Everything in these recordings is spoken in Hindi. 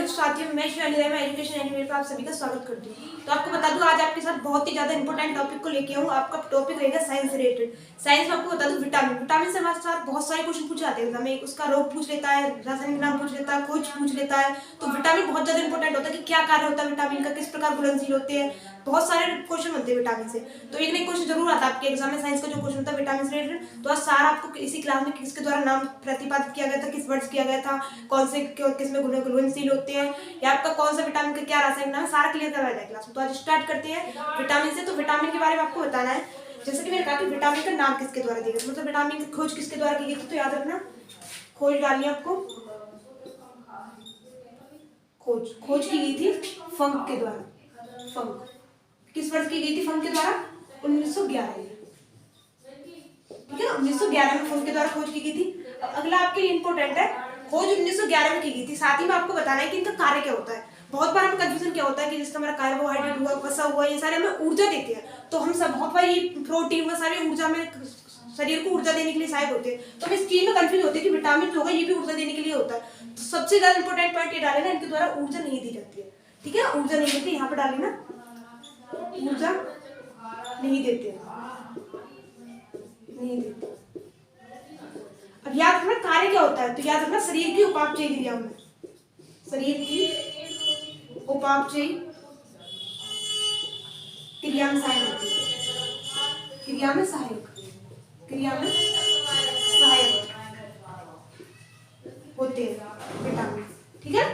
साथियों, मैं एजुकेशन एनीवेयर पे आप सभी का स्वागत करती हूँ। तो आपको बता दूं, आज आपके साथ बहुत ही ज्यादा इंपॉर्टेंट टॉपिक को लेके आऊँ। आपका टॉपिक रहेगा साइंस रिलेटेड। साइंस में आपको बता दूं, विटामिन से हमारे साथ बहुत सारे क्वेश्चन पूछे जाते हैं एग्जाम में। उसका रोग पूछ लेता है, रासायनिक नाम पूछ लेता है, खोज पूछ लेता है। तो विटामिन बहुत ज्यादा इंपॉर्टेंट होता है कि क्या कार्य होता है विटामिन का, किस प्रकार घुलनशील होते हैं, बहुत सारे क्वेश्चन बनते हैं विटामिन से। तो एक ना एक क्वेश्चन जरूर आता है आपके एग्जाम में साइंस का जो क्वेश्चन होता है विटामिन से रिलेटेड। तो आज सारा आपको इसी क्लास में किसके द्वारा नाम प्रतिपादित किया गया था, किस वर्ड्स किया गया था, कौन से किसमें घुलनशील होते हैं, या आपका कौन सा विटामिन का क्या रासायनिक नाम है, सारा क्लियर करवाया जाएगा क्लास में। तो आज स्टार्ट करते हैं विटामिन से। तो विटामिन के बारे में आपको बताना है, जैसे कि मैंने कहा कि विटामिन का नाम किसके द्वारा दिया गया, मतलब विटामिन की खोज किसके द्वारा की गई थी। तो याद रखना, खोज डालनी है आपको। खोज की गई थी फंक के द्वारा। फंक किस वर्ष की गई थी? फंक के द्वारा 1911 में। ठीक है, 1911 में फंक के द्वारा खोज की गई थी। अब अगला आपके लिए इंपॉर्टेंट है, खोज 1911 में की गई थी। साथ ही में आपको बताना है कि इनका कार्य क्या होता है। बहुत बार हमें कंफ्यूजन क्या होता है कि जिसका हमारा कार्बोहाइड्रेट हुआ, वसा हुआ, ये सारे हमें ऊर्जा देते हैं। तो हम सब बहुत बार ये प्रोटीन, वो सारी ऊर्जा में शरीर को ऊर्जा देने के लिए सहायक होते हैं। तो हम इस चीज में कंफ्यूज होते हैं कि विटामिन जो होगा ये भी ऊर्जा देने के लिए होता है। तो सबसे ज्यादा इंपॉर्टेंट पॉइंट ये डाले ना, इनके द्वारा ऊर्जा नहीं दी जाती है। ठीक है, ऊर्जा नहीं देती, यहाँ पे डाले ना, ऊर्जा नहीं देते, नहीं देते। अब याद रखना कार्य क्या होता है। तो याद रखना, शरीर की उपापचय क्रिया में, शरीर की उपापचय क्रिया में सहायक होती है। क्रिया में सहायक, क्रिया में सहायक होते हैं विटामिन। ठीक है,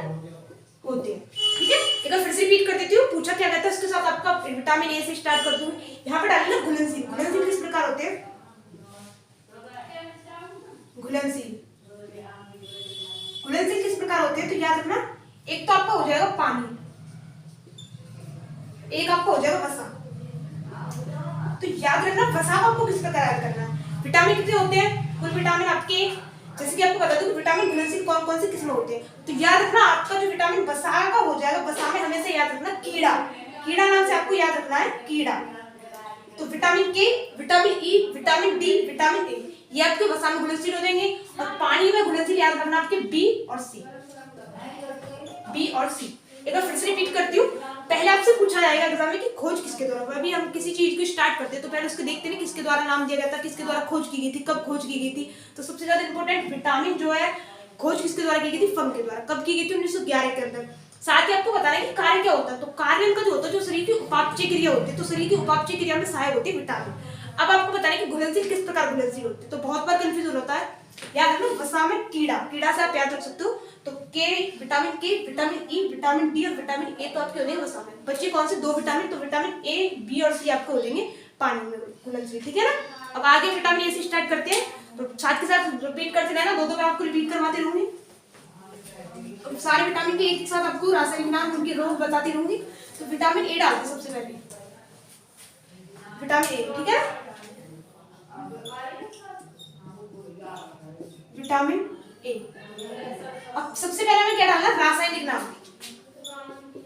होते हैं। ठीक है, एक बार फिर से रिपीट कर देती हूँ। पूछा क्या गया था, उसके साथ आपका विटामिन ए से स्टार्ट कर दूं। यहाँ पे डालना घुलनशील। घुलनशील किस प्रकार होते हैं? घुलनशील, घुलनशील किस प्रकार होते हैं? तो याद रखना, एक तो आपका हो जाएगा पानी, एक आपका हो जाएगा वसा। तो याद रखना, वसा को आपको किस प्रकार याद करना है। विटामिन कितने होते हैं? कुल विटामिन आपके, जैसे कि आपको बता दूं कि विटामिन घुलनशील कौन कौन से किस्म होते हैं। तो याद रखना, आपका जो विटामिन वसा का हो जाएगा, वसा में हमेशा याद रखना कीड़ा। कीड़ा नाम से आपको याद रखना है, कीड़ा। तो विटामिन के, vitamin E, vitamin D, vitamin A, ये आपके वसा में घुलनशील हो जाएंगे। और पानी में घुलनशील याद रखना आपके बी और सी, बी और सी। एक बार फिर से रिपीट करती हूँ। पहले आपसे पूछा जाएगा एग्जाम में कि खोज किसके द्वारा। अभी हम किसी चीज को स्टार्ट करते हैं तो पहले उसके देखते हैं किसके द्वारा नाम दिया गया था, किसके द्वारा खोज की गई थी, कब खोज की गई थी। तो सबसे ज्यादा इंपॉर्टेंट विटामिन जो है, खोज किसके द्वारा की गई थी? फंक के द्वारा। कब की गई थी? 1911 के अंदर। साथ ही आपको बताना है कि कार्य क्या होता है। तो कार्य इनका जो होता है, जो शरीर की उपापचय क्रिया होती है, तो शरीर की उपापचय क्रिया में सहायक होती है विटामिन। अब आपको बताना है कि घुलनशील किस प्रकार घुलनशील होती है। तो बहुत बार कंफ्यूजन होता है, याद रखना वसा में कीड़ा, कीड़ा से आप याद रख सकते हो। तो के, विटामिन के, विटामिन ई, विटामिन डी और विटामिन ए तो आपके हो जाएंगे वसा में। बच्चे कौन से? दो विटामिन। तो विटामिन ए, बी और सी आपके हो जाएंगे पानी में घुलनशील। ठीक है ना। अब आगे विटामिन ए से स्टार्ट करते हैं। तो साथ के साथ रिपीट करते रहना, दो दो बार आपको रिपीट करवाते रहूंगी। सारे विटामिन के एक साथ आपको रासायनिक नाम, उनके रोग बताती रहूंगी। तो विटामिन ए डालते सबसे पहले, विटामिन ए। ठीक है, विटामिन ए। अब सबसे पहले हमें क्या डालना? रासायनिक नाम।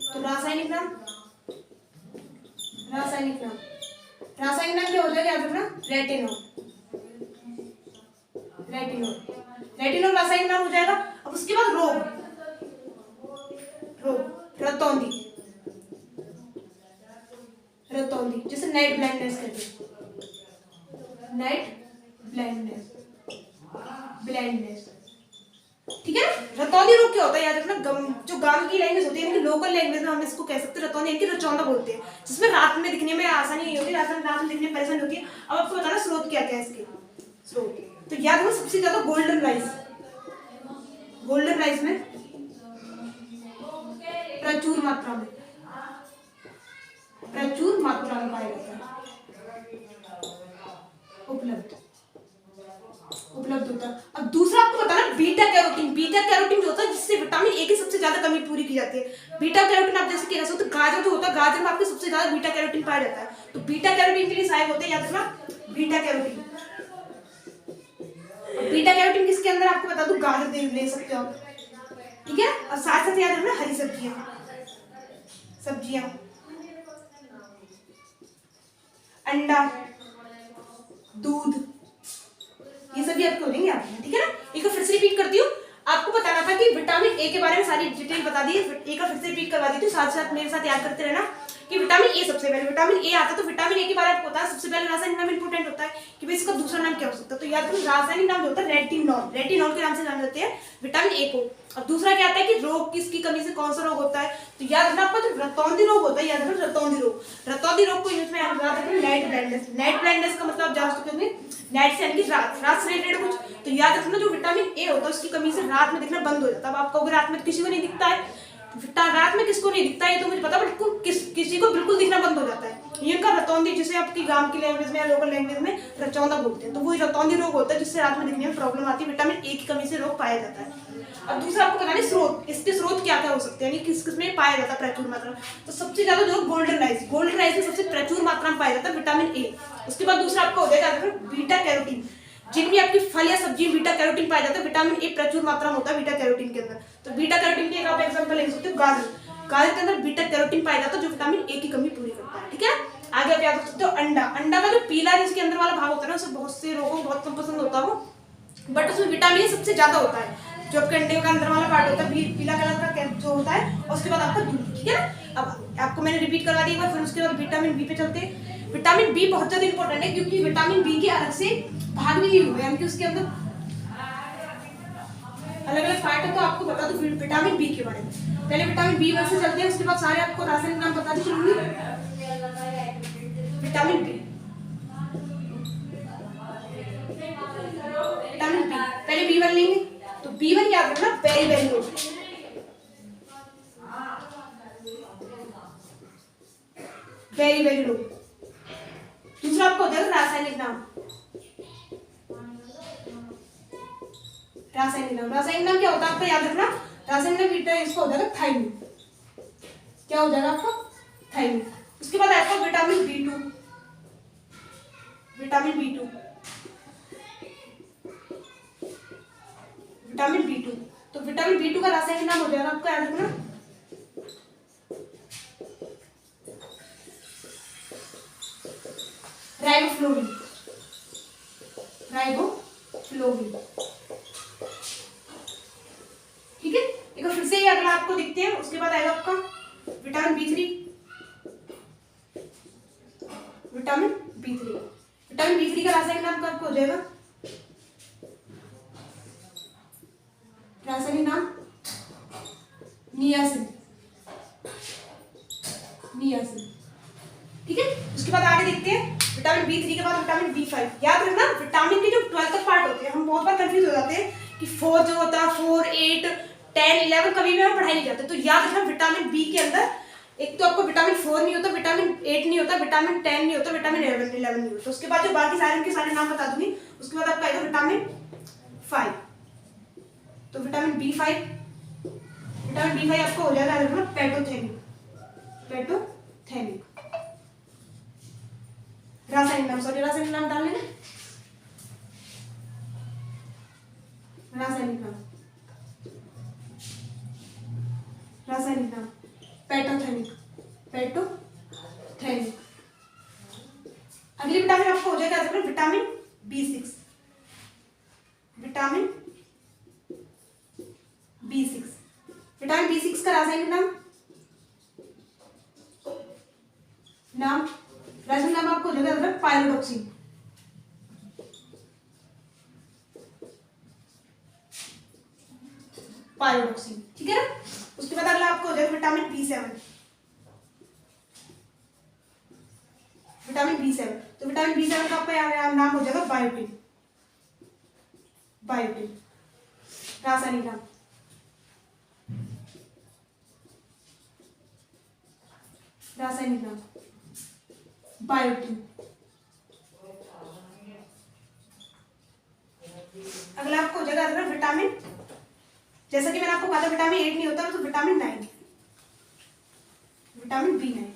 तो रासायनिक नाम, रासायनिक नाम, रासायनिक नाम क्या हो जाएगा? याद रखना, रेटिनॉल। रेटिनॉल, रेटिनॉल रासायनिक नाम हो जाएगा। अब उसके बाद रोग, रोग रतौंधी, रतौंधी, जैसे नाइट ब्लाइंडनेस करके, नाइट ब्लाइंडनेस, ब्लाइंडनेस। ठीक है, रतौंधी रोग क्या होता है? याद रखना, जो गांव की लैंग्वेज होती है, इनकी लोकल लैंग्वेज में हम इसको कह सकते हैं रतौंधी, इनकी रचौंधा बोलते हैं, जिसमें रात में दिखने में आसानी नहीं होती, रात में दिखने में परेशानी होती है। अब आपको बताना स्रोत क्या क्या है इसके। स्रोत तो याद रखना, सबसे ज्यादा गोल्डन राइस, गोल्डन राइस में प्रचुर मात्रा में, प्रचुर मात्रा में पाया जाता है, उपलब्ध, उपलब्ध होता है। अब दूसरा आपको बताना बीटा कैरोटीन। बीटा कैरोटीन जो होता है, जिससे विटामिन ए की सबसे ज्यादा कमी पूरी की जाती है। बीटा कैरोटीन आप जैसे कह सकते हो, गाजर जो होता है, गाजर में आपको सबसे ज्यादा बीटा कैरोटीन पाया जाता है। तो बीटा कैरोटीन के लिए सहायक होते हैं, याद रखना, बीटा कैरोटीन। बीटा कैरोटीन किसके अंदर? आपको बता दूं, गाजर ले सकते हो आप। ठीक है, और साथ साथ याद रखना हरी सब्जियां, सब्जियां, अंडा, दूध, ये सभी आपको हो जाएंगे। ठीक है ना। एक बार फिर से रिपीट करती हूँ। आपको बताना था कि विटामिन ए के बारे में सारी डिटेल बता दी, एक बार फिर से रिपीट करवा देती हूँ, साथ साथ मेरे साथ याद करते रहना कि विटामिन ए सबसे पहले विटामिन ए आता है। तो विटामिन ए के बारे में आपको पता है सबसे पहले रासायनिक नाम इंपोर्टेंट होता है कि भाई इसका दूसरा नाम क्या हो सकता है। तो याद रखो रासायनिक नाम जो होता है रेटिनॉल, रेटिनॉल के नाम से जाने जाते हैं विटामिन ए को। और दूसरा क्या आता है कि रोग, किसकी कमी से कौन सा रोग होता है। तो याद रखना आपका जो रतौंधी रोग होता है, याद रखना रतौंधी रोग, रतौंधी रोग को यूज में याद रखना नाइट ब्लाइंडनेस। नाइट ब्लाइंडनेस का मतलब जान चुके होंगे नाइट से यानी कि रात से रिलेटेड कुछ। तो याद रखना जो विटामिन ए होता है उसकी कमी से रात में दिखना बंद हो जाता है। अब आप कहोगे रात में किसी को नहीं दिखता है, रात में किसको नहीं दिखता है ये तो मुझे पता, बट किसी को बिल्कुल दिखना बंद हो जाता है। ये का रतौंधी, जिसे आपकी गांव की लैंग्वेज में या लोकल लैंग्वेज में रचौंधा बोलते हैं। तो वो रतौंधी रोग होता है जिससे रात में दिखने में प्रॉब्लम आती है, विटामिन ए की कमी से रोग पाया जाता है। अब दूसरा आपको बताना स्रोत, इसके स्रोत क्या क्या हो सकते हैं, यानी किस किस में पाया जाता है प्रचुर मात्रा में। तो सबसे ज्यादा जो गोल्डन राइस, गोल्डन राइस में सबसे प्रचुर मात्रा में पाया जाता है विटामिन ए। उसके बाद दूसरा आपको हो जाएगा बीटा कैरोटीन, जिनमें आपकी फल या सब्जी में बीटा कैरोटीन पाया जाता है। विटामिन ए प्रचुर मात्रा में होता है बीटा कैरोटीन के अंदर। तो बीटा कैरोटीन के एक आप एग्जांपल ले सकते हो गाजर, गाजर के अंदर बीटा कैरोटीन पाया जाता है जो विटामिन ए की कमी पूरी करता है। ठीक है, आगे आप याद रख सकते हो अंडा, अंडा का जो पीला जिसके अंदर वाला भाग होता है ना, उसे बहुत से लोगों को बहुत कम पसंद होता है वो, बट उसमें विटामिन ए सबसे ज्यादा होता है। जो आपके अंडे का अंदर वाला पार्ट होता है पीला कलर का जो होता है, और उसके बाद आपका दूध। ठीक है ना, अब आपको मैंने रिपीट करवा दी एक बार, फिर उसके बाद विटामिन बी पे चलते हैं। विटामिन बी बहुत ज्यादा इंपॉर्टेंट है क्योंकि विटामिन बी के अलग से भाग नहीं हुए, यानी कि उसके अंदर अलग अलग पार्ट है। तो आपको बता दूं विटामिन बी के बारे में। पहले विटामिन बी वन से चलते हैं, उसके बाद सारे आपको रासायनिक नाम बता दी चलूंगी। विटामिन बी, विटामिन बी पहले बी वन लेंगे। तो बी वन याद रखना very very low, very very low. दूसरा आपको हो जाएगा रासायनिक नाम, रासायनिक नाम, रासायनिक नाम क्या होता है आपका याद रखना, रासायनिक नाम बीटा इसका हो जाएगा थाइमिन। क्या हो जाएगा आपका थाइमिन। उसके बाद आपका vitamin B two, vitamin B two, vitamin B two. तो विटामिन बी टू का रासायनिक नाम हो जाएगा आपका याद रखना राइबोफ्लोविन, राइबोफ्लोविन। ठीक है, एक बार फिर से अगर आपको दिखते हैं। उसके बाद आएगा आपका vitamin B three, vitamin B three, vitamin B three का रासायनिक नाम आपको हो जाएगा, रासायनिक नाम नियासिन, नियासिन। ठीक है, उसके बाद आगे देखते हैं विटामिन बी थ्री के बाद विटामिन बी फाइव। याद रखना विटामिन के जो 12 तक पार्ट होते हैं, हम बहुत बार कंफ्यूज हो जाते हैं कि 4 जो होता है 4, 8, 10, 11 कभी भी हम पढ़ाई नहीं जाते। तो याद रखना विटामिन बी के अंदर एक तो आपको विटामिन 4 नहीं होता, विटामिन 8 नहीं होता, विटामिन 10 नहीं होता, विटामिन 11 नहीं होता। उसके बाद जो बाकी सारे के सारे नाम बता दूंगी। उसके बाद आपका आएगा विटामिन 5। तो vitamin B five, vitamin B five आपको हो जाएगा पेटोथेनिक, पेटोथेनिक। रासायनिक नाम, सॉरी रासायनिक नाम डाल लेना, रासायनिक नाम, रासायनिक नाम पेटोथेनिक, पेटोथेनिक। अगली विटामिन आपको हो जाएगा vitamin B six, vitamin B six. Vitamin B six का रासायनिक नाम, रासायनिक नाम आपको हो जाएगा पायरोडॉक्सिन, पायरोडॉक्सिन। ठीक है ना, उसके बाद अगला आपको हो जाएगा vitamin B seven, vitamin B seven. तो विटामिन बी सेवन का आपका नाम हो जाएगा बायोटिन, बायोटिन। रासायनिक नाम, रासायनिक नाम बायोटिन। अगला आपको हो जाएगा विटामिन, जैसा कि मैंने आपको कहा था विटामिन 8 नहीं होता, तो vitamin 9, vitamin B 9।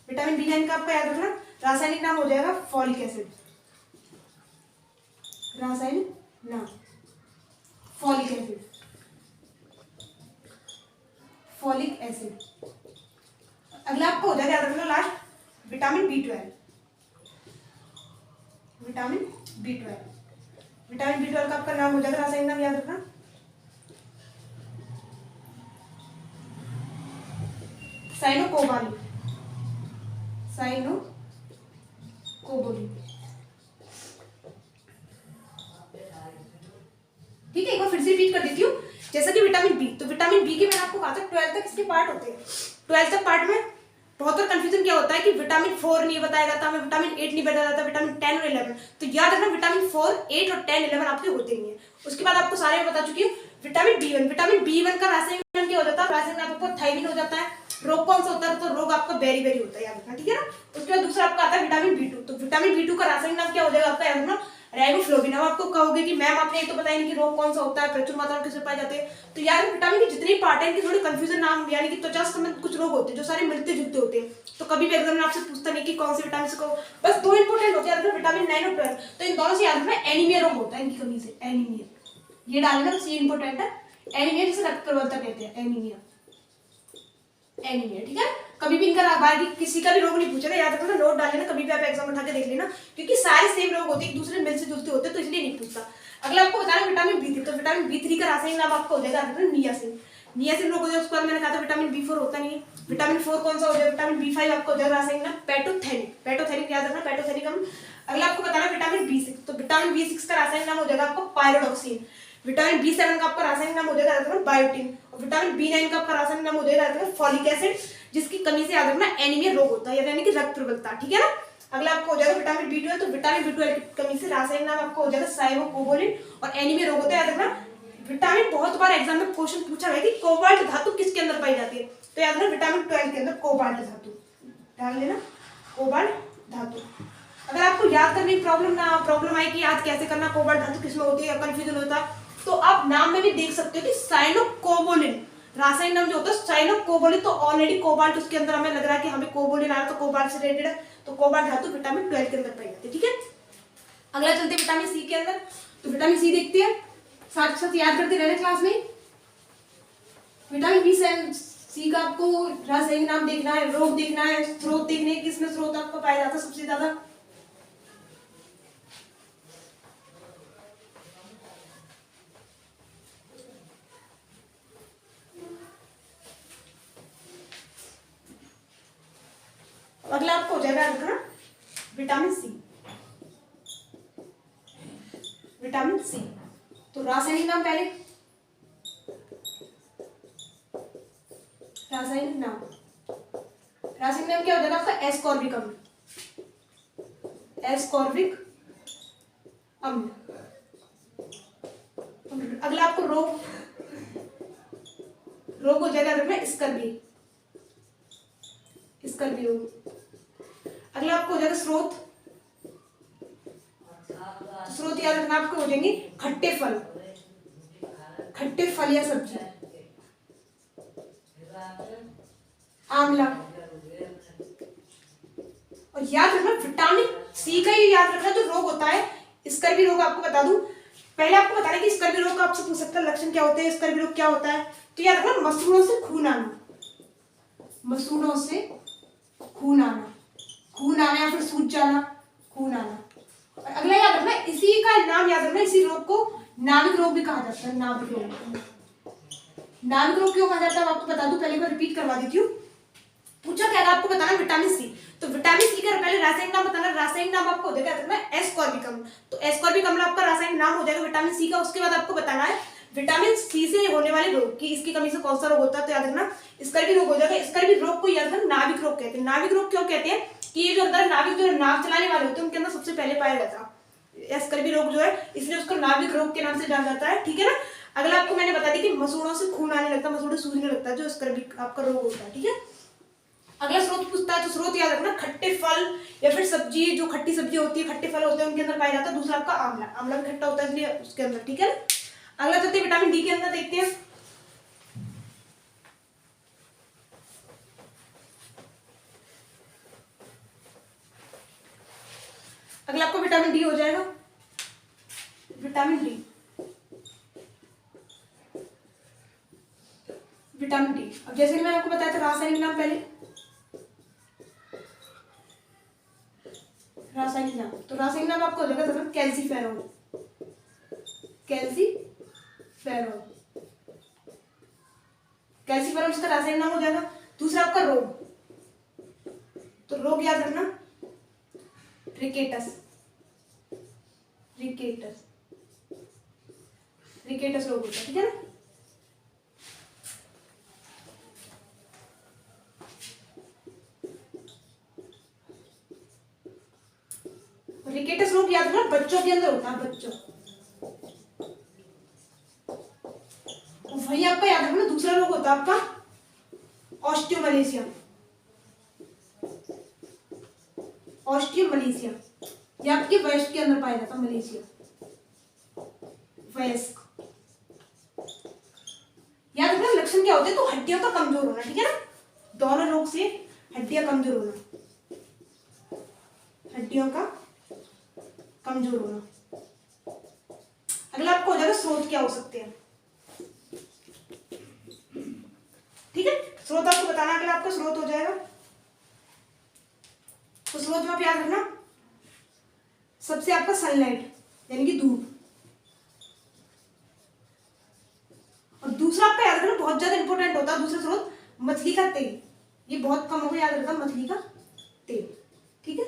Vitamin B 9 का आपका याद रखना रासायनिक नाम हो जाएगा फॉलिक एसिड, रासायनिक नाम फॉलिक एसिड, फॉलिक एसिड। अगला आपको हो जाएगा याद रखना last vitamin B 12, vitamin B 12। Vitamin B 12 का आपका नाम हो जाएगा रासायनिक नाम याद रखना साइनोकोबालिन, साइनोकोबालिन। ठीक है, एक बार फिर से रिपीट कर देती हूँ। जैसा कि विटामिन बी, तो विटामिन बी के मैंने आपको कहा था 12 तक इसके पार्ट होते हैं। 12 तक पार्ट में बहुत बार कंफ्यूजन क्या होता है कि विटामिन 4 नहीं बताया जाता, हमें विटामिन 8 नहीं बताया जाता, विटामिन 10 और 11। तो याद रखना विटामिन 4, 8 और 10, 11 आपके होते नहीं है। उसके बाद आपको सारे बता चुकी हूँ। विटामिन बी वन का रासायनिक नाम क्या हो जाता है? रासायनिक नाम आपको थायमिन हो जाता है। रोग कौन सा होता है? तो रोग आपका बेरी होता है, याद रखना, ठीक है ना। उसके बाद दूसरा आपका आता है विटामिन बी 2। तो विटामिन बी 2 का रासायनिक नाम क्या हो जाएगा आपका? याद रखना, राइबोफ्लोविन। अब आपको कहोगे कि मैम आपने ये तो बताया नहीं कि रोग कौन सा होता है, प्रचुर मात्रा में किसमें पाए जाते हैं। तो यार विटामिन के जितने पार्ट हैं इनके थोड़े कंफ्यूजन नाम, यानी कि त्वचा संबंधित कुछ रोग होते हैं जो सारे मिलते जुलते होते हैं। तो कभी भी एग्जाम में आपसे पूछता नहीं कि कौन से विटामिन को, बस दो इंपॉर्टेंट होते हैं विटामिन 9 और 12। तो इन दोनों से याद रखना एनीमिया रोग होता है इनकी कमी से, एनीमिया, ये डालना बस, ये इंपॉर्टेंट है। एनीमिया जिसे रक्त प्रबलता कहते हैं, एनीमिया, एनीमिया, ठीक है। कभी भी इनका बाकी किसी का भी रोग नहीं पूछेगा, याद रखना, नोट डाल लेना, कभी भी आप एग्जाम उठा के देख लेना, क्योंकि सारे सेम रोग होते हैं, एक दूसरे मिलते जुलते होते हैं, तो इसलिए नहीं पूछता। अगला आपको बताना विटामिन बी 3। तो विटामिन बी 3 का रासायनिक नाम आपको हो जाएगा नियासिन। नियासिन रोग हो जाएगा। उसके बाद मैंने कहा था विटामिन बी 4 होता नहीं है। विटामिन 4 कौन सा हो जाएगा? विटामिन बी 5 आपको हो जाएगा रासायनिक नाम पेटोथेनिक, पेटोथेनिक याद रखना, पेटोथेनिक हम। अगला आपको बताना विटामिन बी 6। तो विटामिन बी 6 का रासायनिक नाम हो जाएगा आपको पायरोडॉक्सिन। विटामिन बी 7 का आपका रासायनिक नाम हो जाएगा बायोटिन। और विटामिन बी 9 का आपका रासायनिक नाम हो जाएगा फॉलिक एसिड, जिसकी कमी से याद रखना एनीमिया रोग होता है, यानी कि रक्त प्रबलता, ठीक है ना। अगला आपको हो जाएगा विटामिन बी 12। तो विटामिन बी 12 की कमी से रासायनिक नाम आपको हो जाएगा साइनोकोबालिन और एनीमिया रोग होता है, याद रखना। विटामिन बहुत बार एग्जाम में क्वेश्चन पूछा गया कि कोबाल्ट धातु किसके अंदर पाई जाती है? तो याद रखना विटामिन 12 के अंदर कोबाल्ट धातु डाल लेना, कोबाल्ट धातु। अगर आपको याद करने की प्रॉब्लम आई कि याद कैसे करना, कोबाल्ट धातु किसमें होती है या कंफ्यूजन होता है, तो आप नाम में भी देख सकते हो कि साइनोकोबालिन रासायनिक नाम जो होता है साइनोकोबालिन। तो ऑलरेडी कोबाल्ट उसके अंदर हमें लग रहा है कि हमें कोबालिन आ रहा है, तो कोबाल्ट से रिलेटेड है, तो कोबाल्ट धातु विटामिन 12 के अंदर पाई जाती है, ठीक है। अगला चलते हैं विटामिन सी के अंदर। तो विटामिन सी देखते हैं, साथ साथ याद करते रहना क्लास में। विटामिन बी सी का आपको रासायनिक नाम देखना है, रोग देखना है, स्रोत देखने हैं, किसमें स्रोत आपको पाया जाता है सबसे ज्यादा। अगला आपको हो जाएगा रखना विटामिन सी, विटामिन सी। तो रासायनिक नाम पहले, रासायनिक नाम, रासायनिक नाम क्या हो जाएगा आपका? एस्कॉर्बिक अम्ल, एस्कॉर्बिक अम्ल। अगला आपको रोग, रोग हो जाएगा रखना स्कर्वी, स्कर्वी रोग। अगला आपको हो जाएगा स्रोत, तो स्रोत याद रखना आपको हो जाएंगे खट्टे फल, खट्टे फल या सब्जी, आंवला। और याद रखना विटामिन सी का ही याद रखना जो रोग होता है, स्कर्वी रोग आपको बता दूं, पहले आपको बताना कि स्कर्वी रोग का आपसे पूछ सकता है लक्षण क्या होते हैं, स्कर्वी रोग क्या होता है। तो याद रखना मसूड़ों से खून आना, मसूड़ों से खून आना, खून आना या फिर सूज जाना, खून आना। और अगला याद रखना, इसी का नाम याद रखना, इसी रोग को नाविक रोग भी कहा जाता है, नाविक रोग। नाविक रोग क्यों कहा जाता है आपको बता दूं, पहले बार रिपीट करवा देती हूँ। पूछा क्या आपको बताना विटामिन सी। तो विटामिन सी का पहले रासायनिक नाम बताना, रासायनिक नाम आपको हो जाएगा एस्कॉर्बिक अम्ल। तो एस्कॉर्बिक अम्ल आपका रासायनिक नाम हो जाएगा विटामिन सी का। उसके बाद आपको बताना है विटामिन सी से होने वाले रोग की, इसकी कमी से कौन सा रोग होता है। तो याद रखना स्कर्वी रोग हो जाएगा। स्कर्वी रोग को याद रखना नाविक रोग कहते हैं। नाविक रोग क्यों कहते हैं कि ये जो अंदर नाविक जो नाव चलाने वाले होते हैं उनके अंदर सबसे पहले पाया जाता है स्कर्वी रोग जो है, इसलिए उसको नाविक रोग के नाम से जाना जाता है, ठीक है ना। अगला आपको मैंने बता दी कि मसूड़ों से खून आने लगता है, मसूड़ों सूजने लगता है, जो स्कर्वी आपका रोग होता है, ठीक है। अगला स्रोत पूछता है, तो स्रोत याद रखना खट्टे फल या फिर सब्जी, जो खट्टी सब्जी होती है, खट्टे फल होते हैं उनके अंदर पाया जाता है। दूसरा आपका आंवला, आंवला भी खट्टा होता है इसलिए उसके अंदर, ठीक है। अगला चलते हैं विटामिन डी के अंदर, देखते हैं। अगला आपको विटामिन डी हो जाएगा, विटामिन डी, विटामिन डी। अब जैसे कि मैंने आपको बताया था रासायनिक नाम पहले, रासायनिक नाम, तो रासायनिक नाम आपको हो जाएगा कैल्सीफेरॉल, कैल्सीफेरॉल, कैल्सीफेरॉल इसका रासायनिक नाम हो जाएगा। दूसरा आपका रोग, तो रोग याद रखना रिकेटस, रिकेटस, रिकेटस रोग होता है, ठीक है ना। रिकेटस रोग याद रखना बच्चों के अंदर होता है, बच्चों। वही आपका याद रखना दूसरा रोग होता है आपका ऑस्टियोमलेशिया, ऑस्टियोमलेशिया, ये आपके वयस्क के अंदर पाया जाता है, मलेशिया वयस्क। याद रखना लक्षण क्या होते हैं, तो हड्डियों का कमजोर होना, ठीक है ना, दोनों रोग से हड्डियां कमजोर होना, हड्डियों का कमजोर होना। अगला आपको हो जाएगा स्रोत क्या हो सकते हैं, ठीक है, स्रोत आपको बताना, अगला आपका स्रोत हो जाएगा। तो स्रोत में आप याद रखना सबसे आपका सनलाइट यानी कि धूप, और दूसरा आपका याद रखना बहुत ज्यादा इंपॉर्टेंट होता है दूसरा स्रोत मछली का तेल, ये बहुत कम होगा, याद रखना मछली का तेल, ठीक है।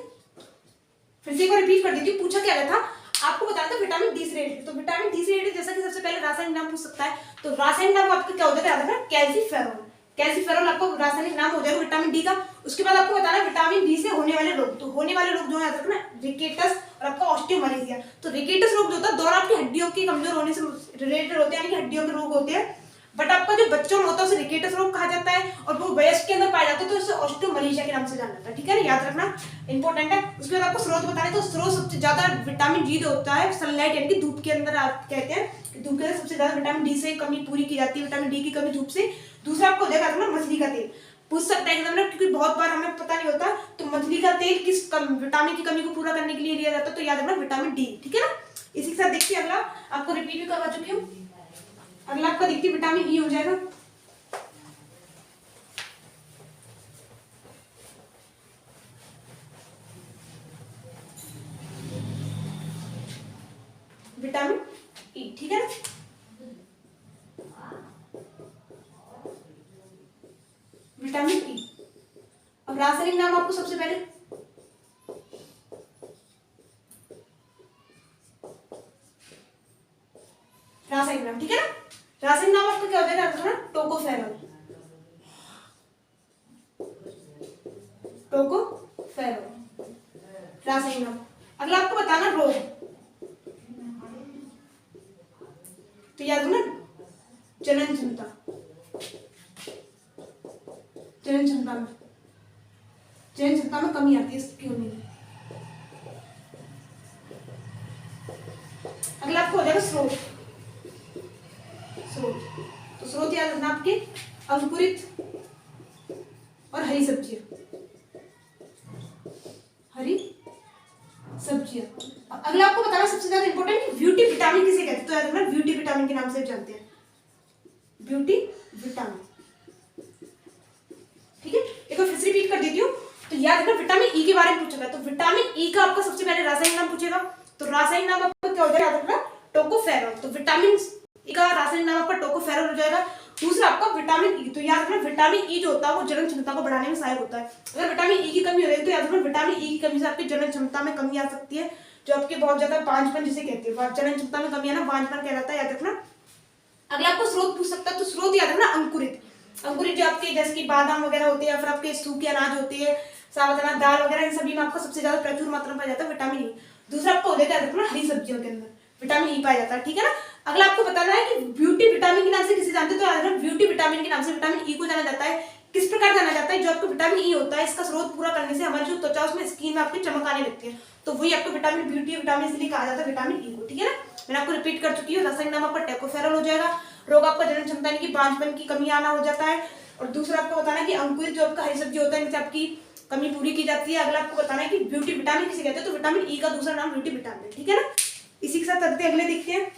फिर से एक बार रिपीट कर देती हूँ, पूछा क्या गया था आपको, बताया था विटामिन डी से रिलेटेड। तो विटामिन डी से रिलेटेड जैसा कि सबसे पहले रासायनिक नाम पूछ सकता है, तो रासायनिक नाम आपका क्या हो जाएगा, याद रखना कैल्सीफेरॉल, कैल्सीफेरॉल आपको रासायनिक नाम हो जाएगा विटामिन डी का। उसके बाद आपको बताना विटामिन डी से होने वाले रोग, तो होने वाले रोग जो है याद रखना रिकेटस और आपका ऑस्टियोमलेशिया। तो रिकेटस रोग जो होता है दोनों आपकी हड्डियों के कमजोर होने से रिलेटेड होते हैं, यानी कि हड्डियों के रोग होते हैं, बट आपका जो बच्चों में होता है उसे रिकेटस रोग कहा जाता है, और वो वयस्क के अंदर पाया जाता है तो इसे ऑस्टियोमलेशिया के नाम से जाना जाता है, ठीक है ना, याद रखना इंपॉर्टेंट है। उसके बाद आपको स्रोत बताने, तो स्रोत सबसे ज्यादा विटामिन डी होता है सनलाइट यानी कि धूप के अंदर, आप कहते हैं कि धूप के अंदर सबसे ज्यादा विटामिन डी से कमी पूरी की जाती है, विटामिन डी की कमी धूप से। दूसरा आपको देखा था ना मछली का तेल, पूछ सकता है एग्जाम में, क्योंकि बहुत बार हमें पता नहीं होता, तो मछली का तेल किस विटामिन की कमी को पूरा करने के लिए लिया जाता है, तो याद रखना विटामिन डी, ठीक है ना। इसी के साथ देखिए अगला, आपको रिपीट भी करवा चुकी हूँ, अगला आपका देखिए विटामिन ई हो जाएगा। विटामिन ई, ठीक है ना, विटामिन ई। अब रासायनिक नाम आपको सबसे पहले रासायनिक नाम, ठीक है ना, रासायनिक नाम आपका क्या हो जाएगा, टोकोफेरॉल, टोकोफेरॉल रासायनिक नाम। अगला आपको बताना रोग, तो याद रखना जनन क्षमता, जनन क्षमता में, जनन क्षमता में कमी आती है इसकी होने में। अगला आपको हो जाएगा स्रोत, स्रोत, तो स्रोत याद रखना आपके अंकुरित और हरी सब्जियां, हरी सब्जियां। अगला आपको बताना सबसे ज्यादा इंपॉर्टेंट ब्यूटी विटामिन किसे कहते हैं, तो याद रखना ब्यूटी विटामिन के नाम से जानते हैं, ब्यूटी विटामिन, ठीक है। एक बार फिर से रिपीट कर देती हूँ, तो याद रखना विटामिन ई के बारे में पूछेगा, तो विटामिन ई का आपका सबसे पहले रासायनिक नाम पूछेगा, तो रासायनिक नाम आपका क्या हो जाएगा, याद रखना टोकोफेरॉल, तो विटामिन ई का रासायनिक नाम आपका टोकोफेरॉल हो जाएगा। दूसरा आपका विटामिन ई, तो याद रखना विटामिन ई जो होता है वो जनन क्षमता को बढ़ाने में सहायक होता है। अगर विटामिन ई की कमी हो रही है तो याद रखना विटामिन ई की कमी से आपकी जनन क्षमता में कमी आ सकती है, जो आपके बहुत ज्यादा बांझपन जिसे कहते हैं, जनन क्षमता में कमी आना बांझपन कहलाता है, याद रखना। अगला आपको स्रोत पूछ सकता है, तो स्रोत याद रखना अंकुरित, अंकुरित जो आपके जैसे कि बादाम वगैरह होते हैं या फिर आपके सूखे अनाज होते हैं, साबुत अनाज, दाल वगैरह, इन सभी में आपको सबसे ज्यादा प्रचुर मात्रा में पाया जाता है विटामिन ई। दूसरा आपको हो जाएगा याद रखना हरी सब्जियों के अंदर विटामिन ई पाया जाता है, ठीक है ना। अगला आपको बताना है कि ब्यूटी विटामिन के नाम से किसे जानते हैं, तो याद रखना ब्यूटी विटामिन के नाम से विटामिन ई को जाना जाता है। किस प्रकार जाना जाता है, जो आपको विटामिन ई होता है इसका स्रोत पूरा करने से हमारी जो त्वचा उसमें स्किन में आपकी चमक आने लगती है, तो वही आपको विटामिन ब्यूटी विटामिन इसलिए कहा जाता है विटामिन ई को, ठीक है ना। मैंने आपको रिपीट कर चुकी हूँ, रासायनिक नाम आपका टोकोफेरॉल हो जाएगा, रोग आपका जनन क्षमता यानी कि बांझपन की कमी आना हो जाता है, और दूसरा आपको बताना है कि अंकुरित जो आपका हरी सब्जी होता है इनसे आपकी कमी पूरी की जाती है। अगला आपको बताना है कि ब्यूटी विटामिन किसे कहते हैं, तो विटामिन ई का दूसरा नाम ब्यूटी विटामिन, ठीक है ना। इसी के साथ चलते अगले देखते हैं,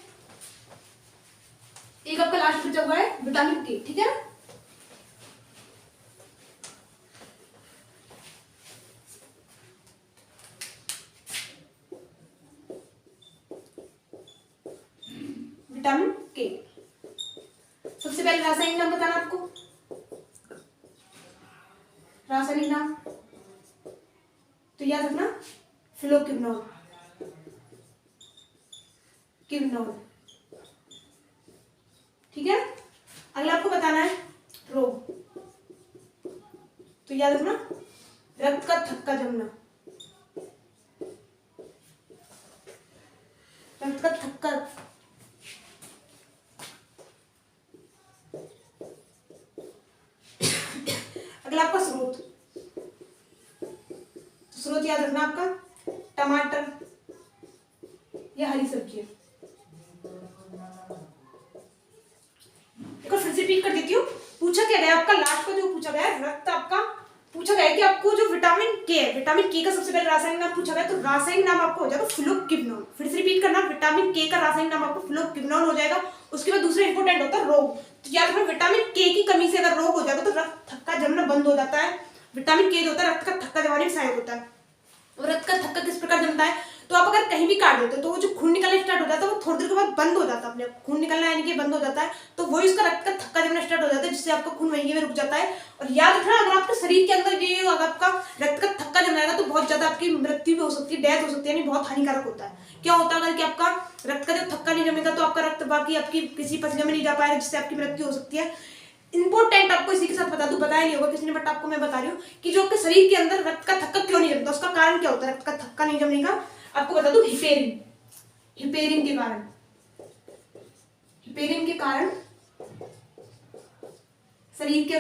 एक आपका लास्ट बचा हुआ है विटामिन के, ठीक है ना। विटामिन के सबसे पहले रासायनिक नाम बताना आपको, रासायनिक नाम तो याद रखना फ्लोक्विनोन, क्विनोन, ठीक है। अगला आपको बताना है रोग, तो याद रखना रक्त का थक्का जमना, रक्त का थक्का, अगला आपका स्रोत, तो स्रोत याद रखना आपका टमाटर या हरी सब्जियां। फिर से रिपीट कर देती हूँ, पूछा क्या गया आपका लास्ट का जो पूछा गया है रक्त, आपका पूछा गया है कि आपको जो विटामिन के है, विटामिन के का सबसे पहले रासायनिक नाम पूछा गया, तो रासायनिक नाम आपको हो जाएगा फ्लोक्विनोन। फिर से रिपीट करना, विटामिन के का रासायनिक नाम आपको फ्लोक्विनोन हो जाएगा। उसके बाद दूसरा इंपॉर्टेंट होता है रोग, तो याद रखना विटामिन के की कमी से अगर रोग हो जाएगा तो रक्त थक्का जमना बंद हो जाता है। विटामिन के जो होता है रक्त का थक्का जमाने में सहायक होता है। और रक्त का थक्का किस प्रकार जमता है, तो आप अगर कहीं भी काट देते हो तो वो जो खून निकलना स्टार्ट हो जाता है वो थोड़ी देर के बाद बंद हो जाता है, अपने खून निकलना यानी कि बंद हो जाता है, तो वही उसका रक्त का थक्का जमना स्टार्ट हो जाता है, जिससे आपका खून वहीं में रुक जाता है। और याद रखना अगर आपके शरीर के अंदर ये अगर आपका रक्त का थक्का जम जाएगा तो बहुत ज्यादा आपकी मृत्यु भी हो सकती है, डेथ हो सकती है, यानी बहुत हानिकारक होता है। क्या होता है अगर कि आपका रक्त का जब थक्का नहीं जमेगा तो आपका रक्त बाकी आपकी किसी पसले में नहीं जा पाएगा, जिससे आपकी मृत्यु हो सकती है। इंपॉर्टेंट आपको इसी के साथ बता दूं, बताया नहीं होगा किसी ने, बट आपको मैं बता रही हूँ कि जो आपके शरीर के अंदर रक्त का थक्का क्यों नहीं जमता, उसका कारण क्या होता है रक्त का थक्का नहीं जमने का, आपको बता दूं हिपेरिन, हिपेरिन के कारण, हिपेरिन के कारण शरीर के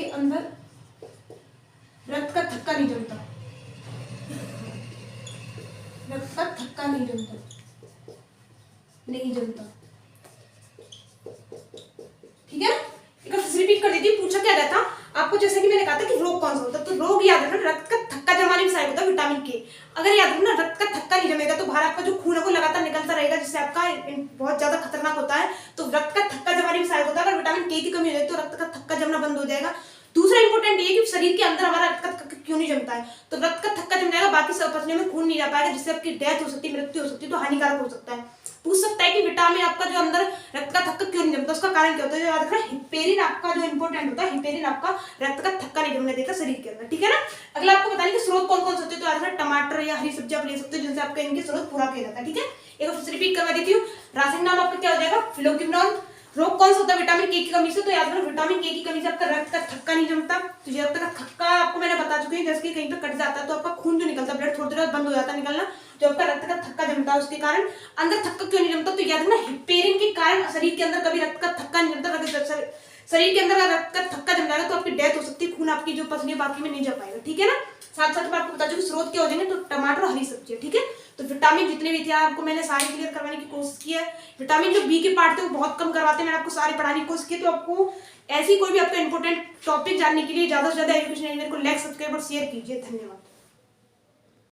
अंदर रक्त का थक्का नहीं जमता, रक्त का थक्का नहीं जमता, नहीं जमता, ठीक है। एक बार रिपीट कर देती हूँ, पूछा क्या गया था आपको, जैसे कि मैंने कहा था कि रोग कौन सा होता है, तो रोग याद रखना रक्त का थक्का जमाने में सहायक होता है विटामिन के। अगर याद रखना रक्त का थक्का नहीं जमेगा तो बाहर आपका जो खून है वो लगातार निकलता रहेगा, जिससे आपका बहुत ज्यादा खतरनाक होता है। तो रक्त का थक्का जमाने में सहायक होता है। अगर विटामिन के की कमी हो जाए तो रक्त का थक्का जमना बंद हो जाएगा। दूसरा इंपॉर्टेंट ये कि शरीर के अंदर हमारा रक्त का थक्का क्यों नहीं जमता है, तो रक्त का थक्का जम जाएगा, बाकी सब पसलियों में खून नहीं जा पाएगा, जिससे आपकी डेथ हो सकती है, मृत्यु हो सकती है, तो हानिकारक हो सकता है। पूछ सकता है कि विटामिन आपका जो अंदर रक्त का थक्का क्यों नहीं जमता, उसका कारण क्या होता है, याद रखना हिपेरिन आपका जो इंपॉर्टेंट होता है, हिपेरिन आपका रक्त का थक्का नहीं जमने देता शरीर के अंदर, ठीक है ना। अगला आपको बताने कि स्रोत कौन कौन से होते हैं, तो याद रखना टमाटर या हरी सब्जी आप ले सकते हो, जिनसे आपका इनके स्रोत पूरा किया जाता है, ठीक है। एक बार फिर रिपीट करवा देती हूँ, रासायनिक नाम आपका क्या हो जाएगा फ्लोक्विनोन। रोग कौन सा होता है विटामिन के की कमी से, तो याद रखना विटामिन के की कमी से आपका रक्त का थक्का नहीं जमता। तो ये रक्त का थक्का आपको मैंने बता चुकी हूँ, जैसे कि कहीं पे कट जाता है तो आपका खून जो निकलता है, ब्लड थोड़ी देर बंद हो जाता है निकलना, जो आपका रक्त का थक्का जमता है उसके कारण। अंदर थक्का क्यों नहीं जमता, तो याद रखना हिपेरिन के कारण शरीर के अंदर कभी रक्त का थक्का नहीं जमता। शरीर के अंदर अगर रक्त का थक्का जम जाएगा तो आपकी डेथ हो सकती है, खून आपकी जो पसली बाकी में नहीं जा पाएगा, ठीक है ना। साथ साथ मैं आपको बता दूं कि स्रोत क्या हो जाएंगे, तो टमाटर और हरी सब्जियां, ठीक है। तो विटामिन जितने भी थे आपको मैंने सारे क्लियर करवाने की कोशिश की है। विटामिन जो बी के पार्ट थे वो बहुत कम करवाते हैं, मैंने आपको सारे पढ़ाने की कोशिश की। तो आपको ऐसी कोई भी आपका इंपॉर्टेंट टॉपिक जानने के लिए ज्यादा से ज्यादा एजुकेशन को लाइक, सब्सक्राइब और शेयर कीजिए। धन्यवाद।